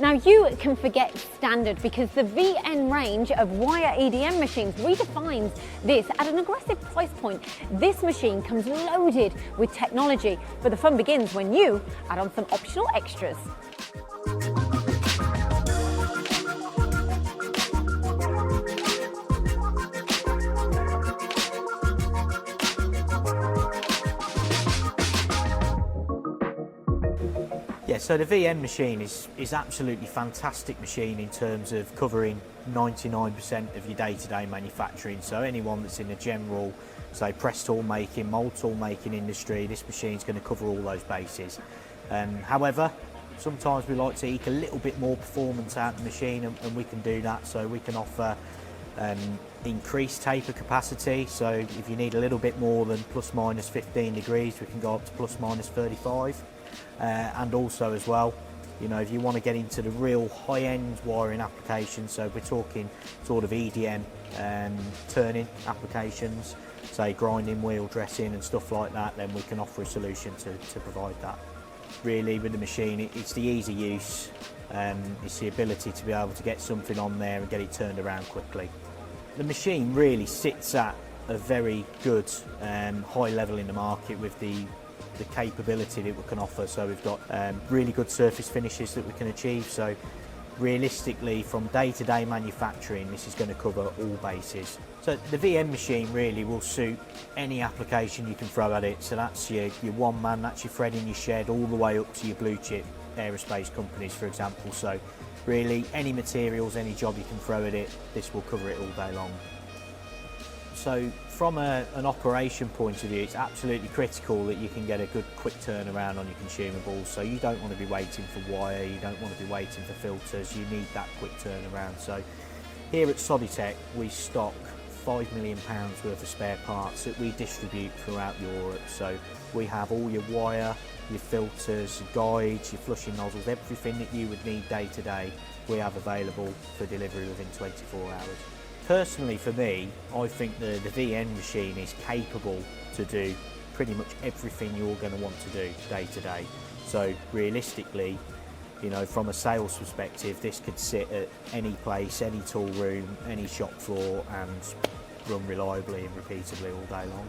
Now you can forget standard because the VN range of wire EDM machines redefines this at an aggressive price point. This machine comes loaded with technology, but the fun begins when you add on some optional extras. Yeah, so the VM machine is absolutely fantastic machine in terms of covering 99% of your day-to-day manufacturing. So anyone that's in the general, say, press tool making, mould tool making industry, this machine's going to cover all those bases. However, sometimes we like to eke a little bit more performance out of the machine, and we can do that. So we can offer increased taper capacity. So if you need a little bit more than plus minus 15 degrees, we can go up to plus minus 35. And also as well, you know, if you want to get into the real high-end wiring applications, so we're talking sort of EDM turning applications, say grinding, wheel dressing and stuff like that, then we can offer a solution to provide that. Really with the machine, it's the easy use, it's the ability to be able to get something on there and get it turned around quickly. The machine really sits at a very good high level in the market with the capability that we can offer. So we've got really good surface finishes that we can achieve. So realistically, from day-to-day manufacturing, this is going to cover all bases. So the VM machine really will suit any application you can throw at it. So that's your one man, that's your thread in your shed, all the way up to your blue chip aerospace companies, for example. So really any materials, any job you can throw at it, this will cover it all day long. So from an operation point of view, it's absolutely critical that you can get a good quick turnaround on your consumables. So you don't want to be waiting for wire, you don't want to be waiting for filters, you need that quick turnaround. So here at Sodick, we stock £5 million worth of spare parts that we distribute throughout Europe. So we have all your wire, your filters, your guides, your flushing nozzles, everything that you would need day to day, we have available for delivery within 24 hours. Personally, for me, I think the VN machine is capable to do pretty much everything you're going to want to do day to day. So realistically, you know, from a sales perspective, this could sit at any place, any tool room, any shop floor and run reliably and repeatably all day long.